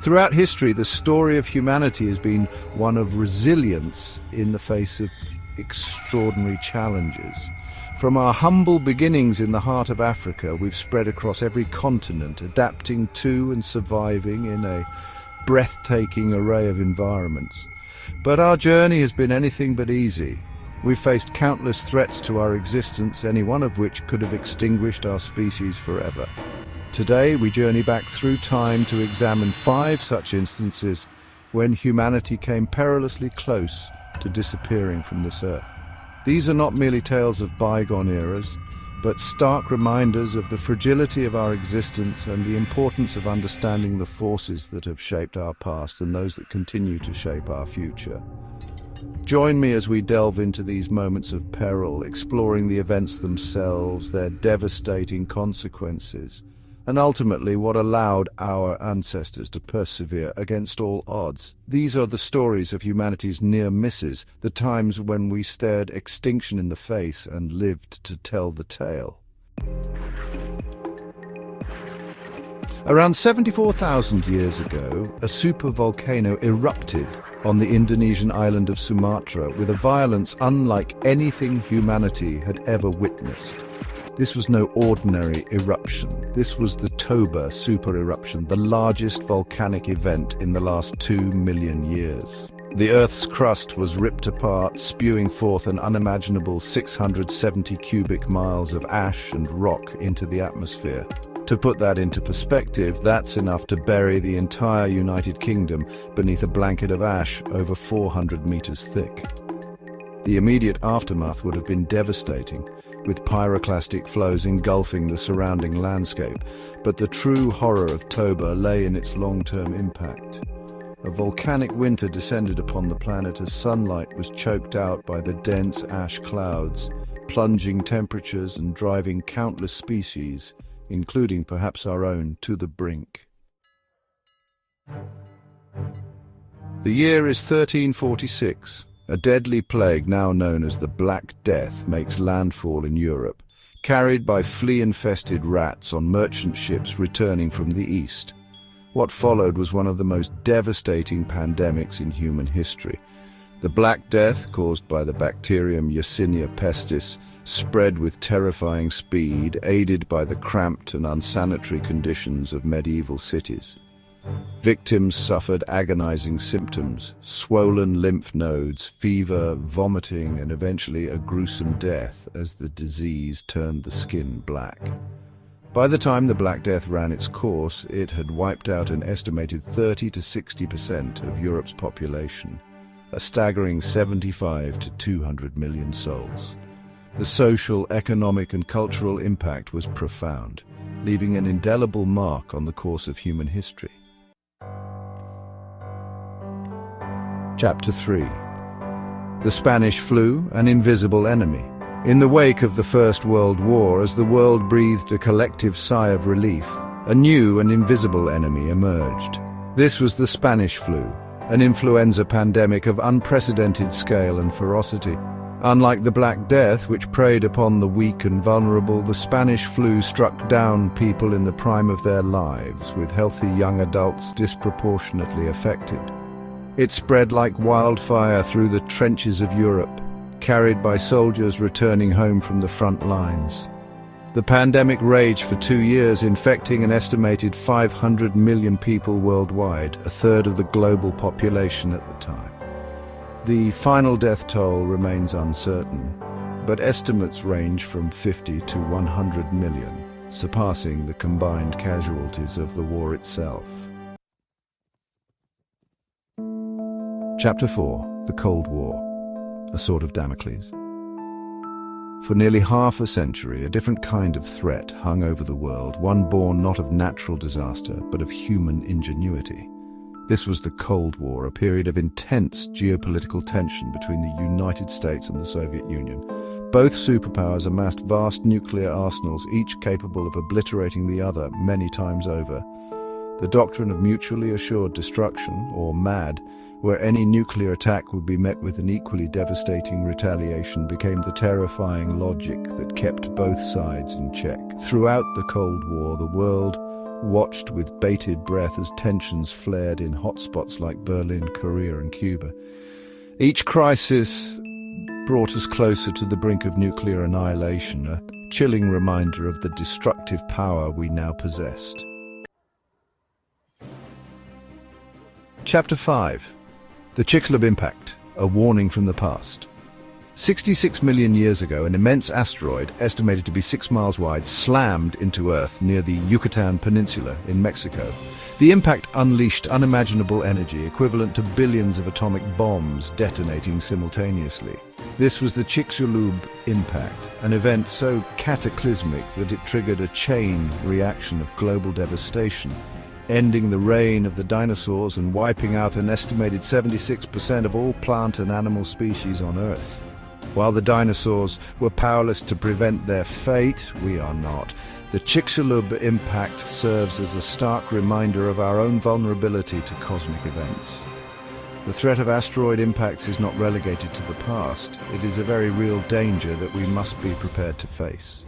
Throughout history, the story of humanity has been one of resilience in the face of extraordinary challenges. From our humble beginnings in the heart of Africa, we've spread across every continent, adapting to and surviving in a breathtaking array of environments. But our journey has been anything but easy. We've faced countless threats to our existence, any one of which could have extinguished our species forever. Today, we journey back through time to examine 5 such instances when humanity came perilously close to disappearing from this earth. These are not merely tales of bygone eras, but stark reminders of the fragility of our existence and the importance of understanding the forces that have shaped our past and those that continue to shape our future. Join me as we delve into these moments of peril, exploring the events themselves, their devastating consequences, and ultimately what allowed our ancestors to persevere against all odds. These are the stories of humanity's near misses, the times when we stared extinction in the face and lived to tell the tale. Around 74,000 years ago, a supervolcano erupted on the Indonesian island of Sumatra with a violence unlike anything humanity had ever witnessed. This was no ordinary eruption. This was the Toba supereruption, the largest volcanic event in the last 2 million years. The Earth's crust was ripped apart, spewing forth an unimaginable 670 cubic miles of ash and rock into the atmosphere. To put that into perspective, that's enough to bury the entire United Kingdom beneath a blanket of ash over 400 meters thick. The immediate aftermath would have been devastating, with pyroclastic flows engulfing the surrounding landscape, but the true horror of Toba lay in its long-term impact. A volcanic winter descended upon the planet as sunlight was choked out by the dense ash clouds, plunging temperatures and driving countless species, including perhaps our own, to the brink. The year is 1346. A deadly plague, now known as the Black Death, makes landfall in Europe, carried by flea-infested rats on merchant ships returning from the east. What followed was one of the most devastating pandemics in human history. The Black Death, caused by the bacterium Yersinia pestis, spread with terrifying speed, aided by the cramped and unsanitary conditions of medieval cities. Victims suffered agonizing symptoms: swollen lymph nodes, fever, vomiting, and eventually a gruesome death as the disease turned the skin black. By the time the Black Death ran its course, it had wiped out an estimated 30 to 60% of Europe's population, a staggering 75 to 200 million souls. The social, economic, and cultural impact was profound, leaving an indelible mark on the course of human history. Chapter 3. The Spanish Flu, an Invisible Enemy. In the wake of the First World War, as the world breathed a collective sigh of relief, a new and invisible enemy emerged. This was the Spanish flu, an influenza pandemic of unprecedented scale and ferocity. Unlike the Black Death, which preyed upon the weak and vulnerable, the Spanish flu struck down people in the prime of their lives, with healthy young adults disproportionately affected. It spread like wildfire through the trenches of Europe, carried by soldiers returning home from the front lines. The pandemic raged for 2 years, infecting an estimated 500 million people worldwide, a third of the global population at the time. The final death toll remains uncertain, but estimates range from 50 to 100 million, surpassing the combined casualties of the war itself. Chapter 4. The Cold War. A Sword of Damocles. For nearly half a century, a different kind of threat hung over the world, one born not of natural disaster, but of human ingenuity. This was the Cold War, a period of intense geopolitical tension between the United States and the Soviet Union. Both superpowers amassed vast nuclear arsenals, each capable of obliterating the other many times over. The doctrine of mutually assured destruction, or MAD, where any nuclear attack would be met with an equally devastating retaliation, became the terrifying logic that kept both sides in check. Throughout the Cold War, the world watched with bated breath as tensions flared in hotspots like Berlin, Korea, and Cuba. Each crisis brought us closer to the brink of nuclear annihilation, a chilling reminder of the destructive power we now possessed. Chapter 5. The Chicxulub Impact, a warning from the past. 66 million years ago, an immense asteroid, estimated to be 6 miles wide, slammed into Earth near the Yucatan Peninsula in Mexico. The impact unleashed unimaginable energy, equivalent to billions of atomic bombs detonating simultaneously. This was the Chicxulub Impact, an event so cataclysmic that it triggered a chain reaction of global devastation, ending the reign of the dinosaurs and wiping out an estimated 76% of all plant and animal species on Earth. While the dinosaurs were powerless to prevent their fate, we are not. The Chicxulub Impact serves as a stark reminder of our own vulnerability to cosmic events. The threat of asteroid impacts is not relegated to the past. It is a very real danger that we must be prepared to face.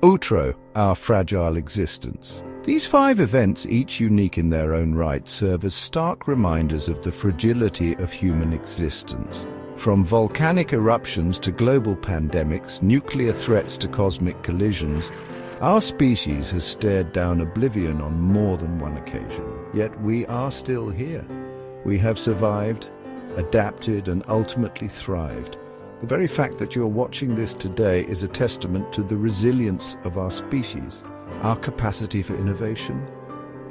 Outro, our fragile existence. These 5 events, each unique in their own right, serve as stark reminders of the fragility of human existence. From volcanic eruptions to global pandemics, nuclear threats to cosmic collisions, our species has stared down oblivion on more than one occasion. Yet we are still here. We have survived, adapted, and ultimately thrived. The very fact that you're watching this today is a testament to the resilience of our species, our capacity for innovation,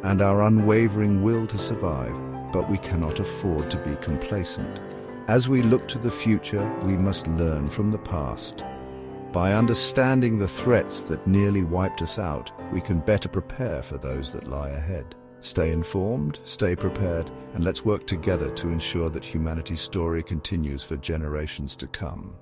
and our unwavering will to survive. But we cannot afford to be complacent. As we look to the future, we must learn from the past. By understanding the threats that nearly wiped us out, we can better prepare for those that lie ahead. Stay informed, stay prepared, and let's work together to ensure that humanity's story continues for generations to come.